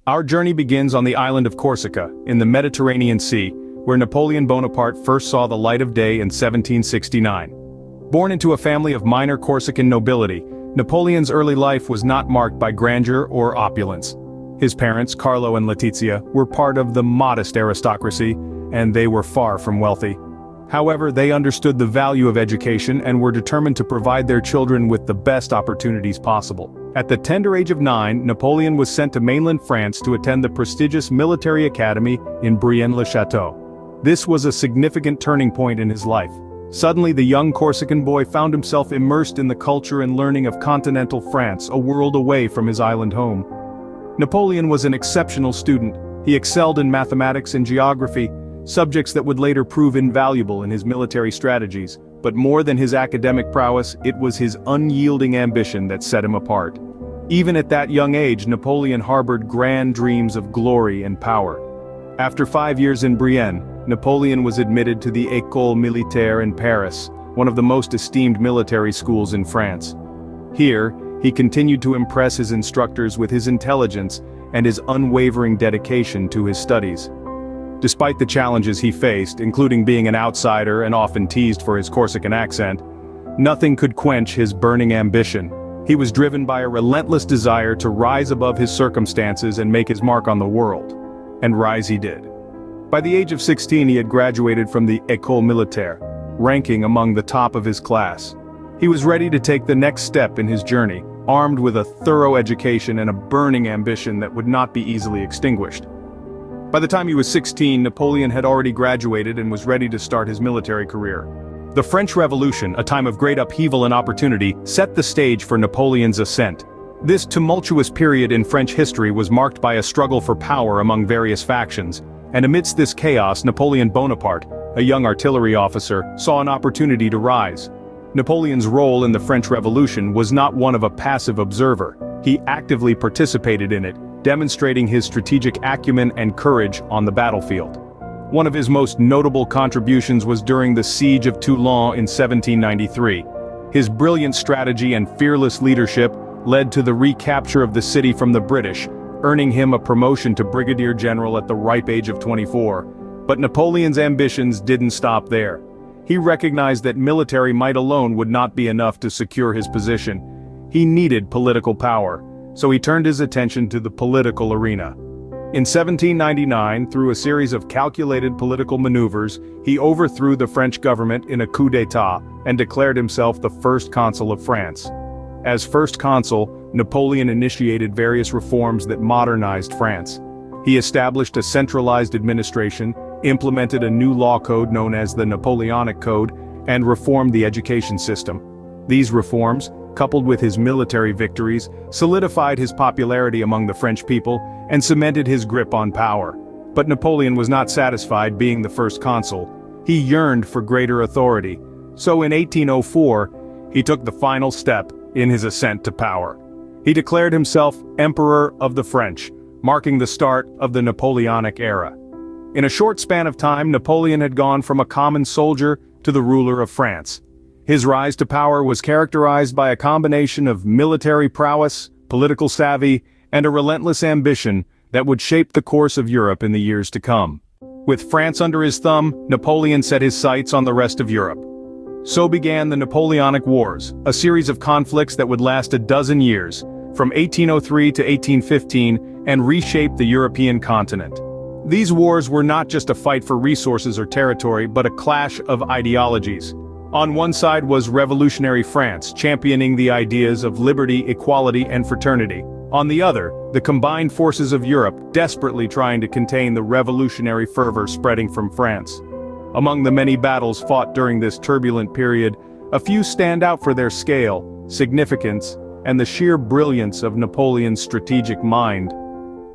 Our journey begins on the island of Corsica, in the Mediterranean Sea, where Napoleon Bonaparte first saw the light of day in 1769. Born into a family of minor Corsican nobility, Napoleon's early life was not marked by grandeur or opulence. His parents, Carlo and Letizia, were part of the modest aristocracy, and they were far from wealthy. However, they understood the value of education and were determined to provide their children with the best opportunities possible. At the tender age of 9, Napoleon was sent to mainland France to attend the prestigious military academy in Brienne-le-Château. This was a significant turning point in his life. Suddenly, the young Corsican boy found himself immersed in the culture and learning of continental France, a world away from his island home. Napoleon was an exceptional student. He excelled in mathematics and geography, subjects that would later prove invaluable in his military strategies. But more than his academic prowess, it was his unyielding ambition that set him apart. Even at that young age, Napoleon harbored grand dreams of glory and power. After 5 years in Brienne, Napoleon was admitted to the École Militaire in Paris, one of the most esteemed military schools in France. Here, he continued to impress his instructors with his intelligence and his unwavering dedication to his studies. Despite the challenges he faced, including being an outsider and often teased for his Corsican accent, nothing could quench his burning ambition. He was driven by a relentless desire to rise above his circumstances and make his mark on the world. And rise he did. By the age of 16 he had graduated from the École Militaire, ranking among the top of his class. He was ready to take the next step in his journey, armed with a thorough education and a burning ambition that would not be easily extinguished. By the time he was 16, Napoleon had already graduated and was ready to start his military career. The French Revolution, a time of great upheaval and opportunity, set the stage for Napoleon's ascent. This tumultuous period in French history was marked by a struggle for power among various factions, and amidst this chaos, Napoleon Bonaparte, a young artillery officer, saw an opportunity to rise. Napoleon's role in the French Revolution was not one of a passive observer. He actively participated in it, demonstrating his strategic acumen and courage on the battlefield. One of his most notable contributions was during the Siege of Toulon in 1793. His brilliant strategy and fearless leadership led to the recapture of the city from the British, earning him a promotion to brigadier general at the ripe age of 24. But Napoleon's ambitions didn't stop there. He recognized that military might alone would not be enough to secure his position. He needed political power, so he turned his attention to the political arena. In 1799, through a series of calculated political maneuvers, he overthrew the French government in a coup d'état and declared himself the first consul of France. As first consul, Napoleon initiated various reforms that modernized France. He established a centralized administration, implemented a new law code known as the Napoleonic Code, and reformed the education system. These reforms, coupled with his military victories, solidified his popularity among the French people and cemented his grip on power. But Napoleon was not satisfied being the first consul. He yearned for greater authority. So in 1804, he took the final step in his ascent to power. He declared himself Emperor of the French, marking the start of the Napoleonic era. In a short span of time, Napoleon had gone from a common soldier to the ruler of France. His rise to power was characterized by a combination of military prowess, political savvy, and a relentless ambition that would shape the course of Europe in the years to come. With France under his thumb, Napoleon set his sights on the rest of Europe. So began the Napoleonic Wars, a series of conflicts that would last a dozen years, from 1803 to 1815, and reshape the European continent. These wars were not just a fight for resources or territory, but a clash of ideologies. On one side was revolutionary France, championing the ideas of liberty, equality, and fraternity. On the other, the combined forces of Europe, desperately trying to contain the revolutionary fervor spreading from France. Among the many battles fought during this turbulent period, a few stand out for their scale, significance, and the sheer brilliance of Napoleon's strategic mind.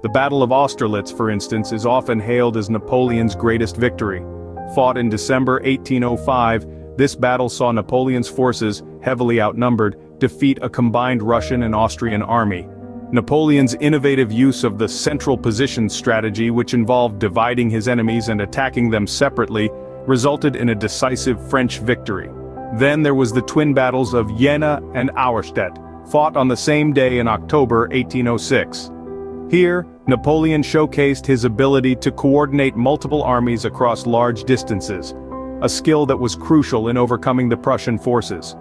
The Battle of Austerlitz, for instance, is often hailed as Napoleon's greatest victory. Fought in December 1805, this battle saw Napoleon's forces, heavily outnumbered, defeat a combined Russian and Austrian army. Napoleon's innovative use of the central position strategy, which involved dividing his enemies and attacking them separately, resulted in a decisive French victory. Then there was the twin battles of Jena and Auerstedt, fought on the same day in October 1806. Here, Napoleon showcased his ability to coordinate multiple armies across large distances, a skill that was crucial in overcoming the Prussian forces.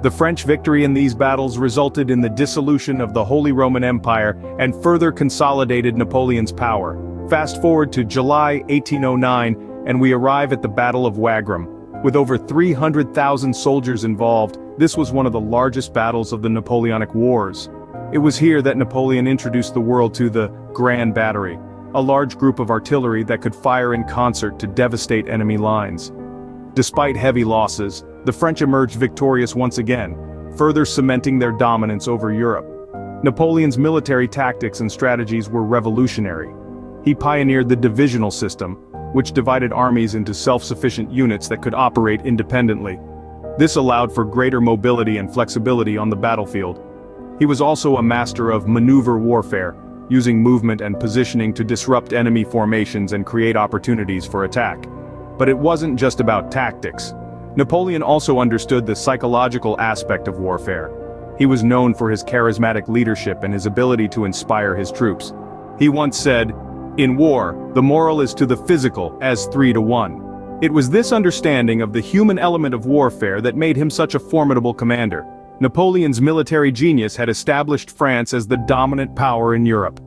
The French victory in these battles resulted in the dissolution of the Holy Roman Empire and further consolidated Napoleon's power. Fast forward to July 1809, and we arrive at the Battle of Wagram. With over 300,000 soldiers involved, this was one of the largest battles of the Napoleonic Wars. It was here that Napoleon introduced the world to the Grand Battery, a large group of artillery that could fire in concert to devastate enemy lines. Despite heavy losses, the French emerged victorious once again, further cementing their dominance over Europe. Napoleon's military tactics and strategies were revolutionary. He pioneered the divisional system, which divided armies into self-sufficient units that could operate independently. This allowed for greater mobility and flexibility on the battlefield. He was also a master of maneuver warfare, using movement and positioning to disrupt enemy formations and create opportunities for attack. But it wasn't just about tactics. Napoleon also understood the psychological aspect of warfare. He was known for his charismatic leadership and his ability to inspire his troops. He once said, "In war, the moral is to the physical as 3-to-1. It was this understanding of the human element of warfare that made him such a formidable commander. Napoleon's military genius had established France as the dominant power in Europe.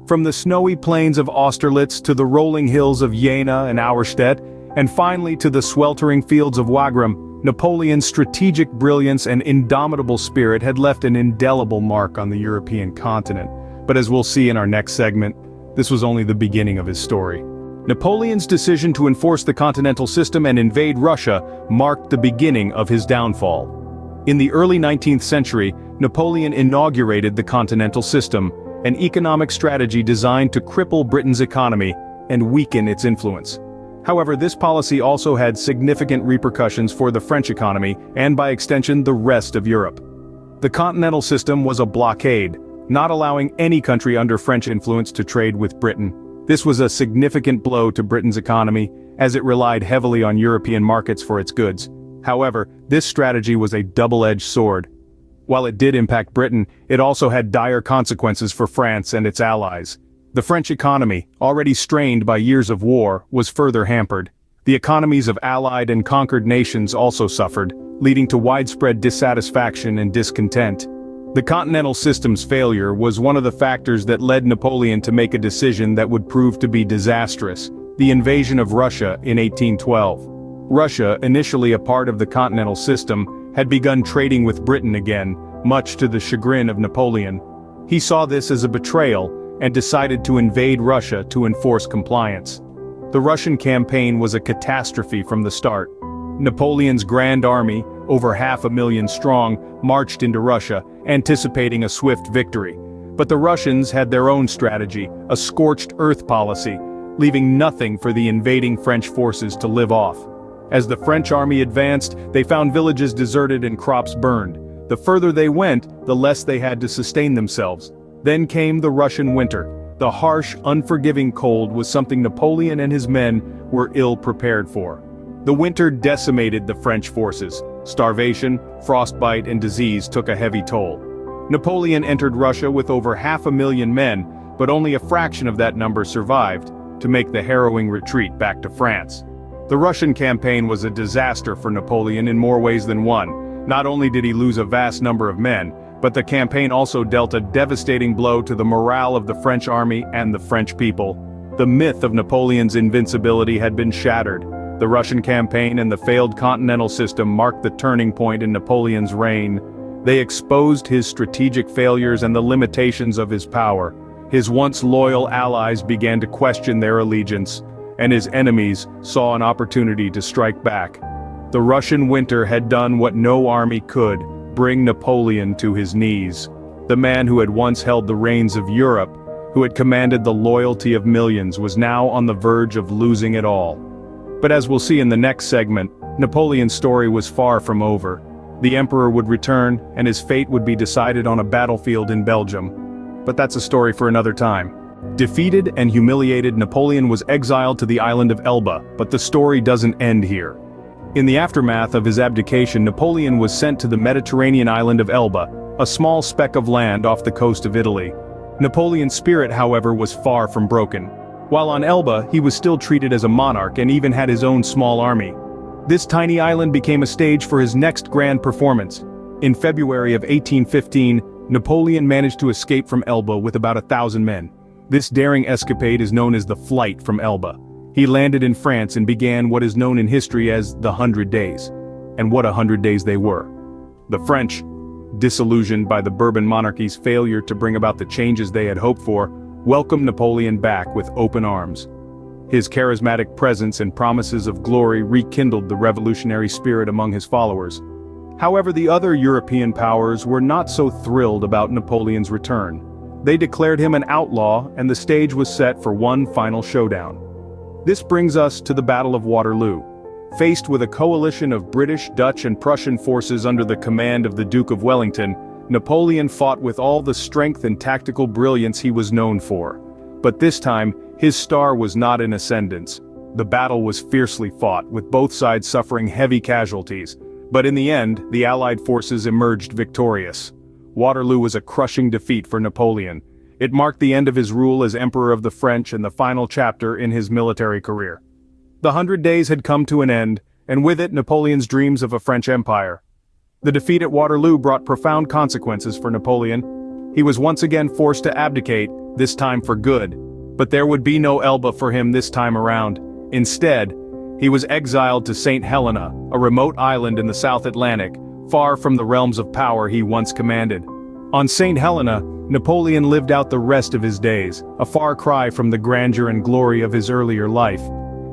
From the snowy plains of Austerlitz to the rolling hills of Jena and Auerstedt, and finally to the sweltering fields of Wagram, Napoleon's strategic brilliance and indomitable spirit had left an indelible mark on the European continent. But as we'll see in our next segment, this was only the beginning of his story. Napoleon's decision to enforce the continental system and invade Russia marked the beginning of his downfall. In the early 19th century, Napoleon inaugurated the continental system, an economic strategy designed to cripple Britain's economy and weaken its influence. However, this policy also had significant repercussions for the French economy and by extension the rest of Europe. The continental system was a blockade, not allowing any country under French influence to trade with Britain. This was a significant blow to Britain's economy, as it relied heavily on European markets for its goods. However, this strategy was a double-edged sword. While it did impact Britain, it also had dire consequences for France and its allies. The French economy, already strained by years of war, was further hampered. The economies of allied and conquered nations also suffered, leading to widespread dissatisfaction and discontent. The continental system's failure was one of the factors that led Napoleon to make a decision that would prove to be disastrous: the invasion of Russia in 1812. Russia, initially a part of the continental system, had begun trading with Britain again, much to the chagrin of Napoleon. He saw this as a betrayal and decided to invade Russia to enforce compliance. The Russian campaign was a catastrophe from the start. Napoleon's Grand Army, over 500,000 strong, marched into Russia, anticipating a swift victory. But the Russians had their own strategy, a scorched earth policy, leaving nothing for the invading French forces to live off. As the French army advanced, they found villages deserted and crops burned. The further they went, the less they had to sustain themselves. Then came the Russian winter. The harsh, unforgiving cold was something Napoleon and his men were ill prepared for. The winter decimated the French forces. Starvation, frostbite, and disease took a heavy toll. Napoleon entered Russia with over 500,000 men, but only a fraction of that number survived to make the harrowing retreat back to France. The Russian campaign was a disaster for Napoleon in more ways than one. Not only did he lose a vast number of men, but the campaign also dealt a devastating blow to the morale of the French army and the French people. The myth of Napoleon's invincibility had been shattered. The Russian campaign and the failed continental system marked the turning point in Napoleon's reign. They exposed his strategic failures and the limitations of his power. His once loyal allies began to question their allegiance, and his enemies saw an opportunity to strike back. The Russian winter had done what no army could: bring Napoleon to his knees. The man who had once held the reins of Europe, who had commanded the loyalty of millions, was now on the verge of losing it all. But as we'll see in the next segment, Napoleon's story was far from over. The emperor would return, and his fate would be decided on a battlefield in Belgium. But that's a story for another time. Defeated and humiliated, Napoleon was exiled to the island of Elba, but the story doesn't end here. In the aftermath of his abdication, Napoleon was sent to the Mediterranean island of Elba, a small speck of land off the coast of Italy. Napoleon's spirit, however, was far from broken. While on Elba, he was still treated as a monarch and even had his own small army. This tiny island became a stage for his next grand performance. In February of 1815, Napoleon managed to escape from Elba with about 1,000 men. This daring escapade is known as the Flight from Elba. He landed in France and began what is known in history as the 100 Days. And what 100 days they were. The French, disillusioned by the Bourbon monarchy's failure to bring about the changes they had hoped for, welcomed Napoleon back with open arms. His charismatic presence and promises of glory rekindled the revolutionary spirit among his followers. However, the other European powers were not so thrilled about Napoleon's return. They declared him an outlaw, and the stage was set for one final showdown. This brings us to the Battle of Waterloo. Faced with a coalition of British, Dutch and Prussian forces under the command of the Duke of Wellington, Napoleon fought with all the strength and tactical brilliance he was known for. But this time, his star was not in ascendance. The battle was fiercely fought, with both sides suffering heavy casualties. But in the end, the Allied forces emerged victorious. Waterloo was a crushing defeat for Napoleon. It marked the end of his rule as Emperor of the French and the final chapter in his military career. The 100 Days had come to an end, and with it Napoleon's dreams of a French empire. The defeat at Waterloo brought profound consequences for Napoleon. He was once again forced to abdicate, this time for good. But there would be no Elba for him this time around. Instead, he was exiled to St. Helena, a remote island in the South Atlantic, far from the realms of power he once commanded. On St. Helena, Napoleon lived out the rest of his days, a far cry from the grandeur and glory of his earlier life.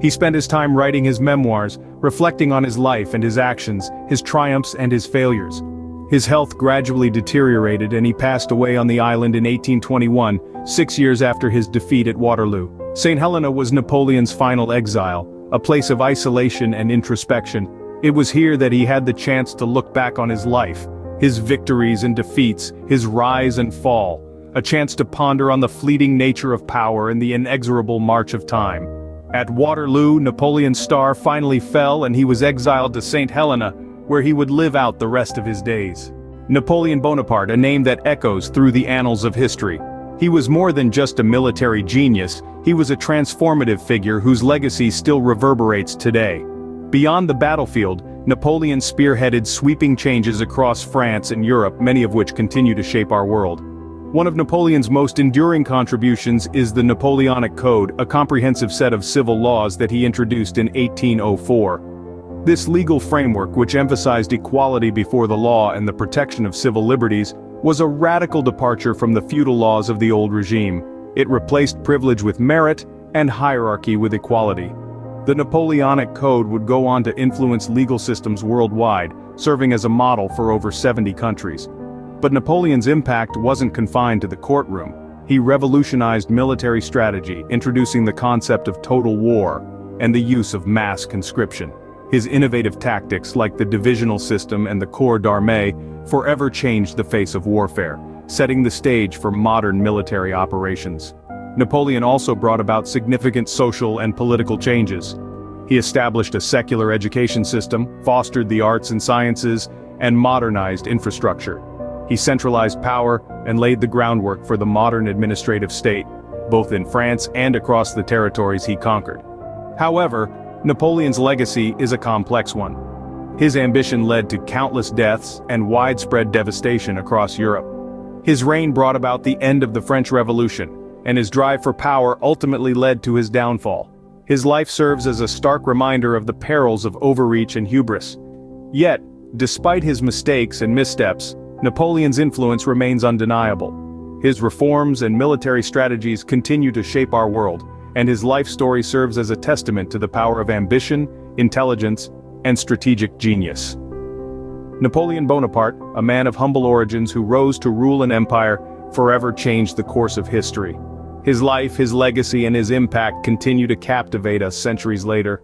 He spent his time writing his memoirs, reflecting on his life and his actions, his triumphs and his failures. His health gradually deteriorated and he passed away on the island in 1821, 6 years after his defeat at Waterloo. St. Helena was Napoleon's final exile, a place of isolation and introspection. It was here that he had the chance to look back on his life, his victories and defeats, his rise and fall, a chance to ponder on the fleeting nature of power and the inexorable march of time. At Waterloo, Napoleon's star finally fell and he was exiled to St. Helena, where he would live out the rest of his days. Napoleon Bonaparte, a name that echoes through the annals of history. He was more than just a military genius, he was a transformative figure whose legacy still reverberates today. Beyond the battlefield, Napoleon spearheaded sweeping changes across France and Europe, many of which continue to shape our world. One of Napoleon's most enduring contributions is the Napoleonic Code, a comprehensive set of civil laws that he introduced in 1804. This legal framework, which emphasized equality before the law and the protection of civil liberties, was a radical departure from the feudal laws of the old regime. It replaced privilege with merit and hierarchy with equality. The Napoleonic Code would go on to influence legal systems worldwide, serving as a model for over 70 countries. But Napoleon's impact wasn't confined to the courtroom. He revolutionized military strategy, introducing the concept of total war and the use of mass conscription. His innovative tactics, like the divisional system and the corps d'armée, forever changed the face of warfare, setting the stage for modern military operations. Napoleon also brought about significant social and political changes. He established a secular education system, fostered the arts and sciences, and modernized infrastructure. He centralized power and laid the groundwork for the modern administrative state, both in France and across the territories he conquered. However, Napoleon's legacy is a complex one. His ambition led to countless deaths and widespread devastation across Europe. His reign brought about the end of the French Revolution, and his drive for power ultimately led to his downfall. His life serves as a stark reminder of the perils of overreach and hubris. Yet, despite his mistakes and missteps, Napoleon's influence remains undeniable. His reforms and military strategies continue to shape our world, and his life story serves as a testament to the power of ambition, intelligence, and strategic genius. Napoleon Bonaparte, a man of humble origins who rose to rule an empire, forever changed the course of history. His life, his legacy, and his impact continue to captivate us centuries later.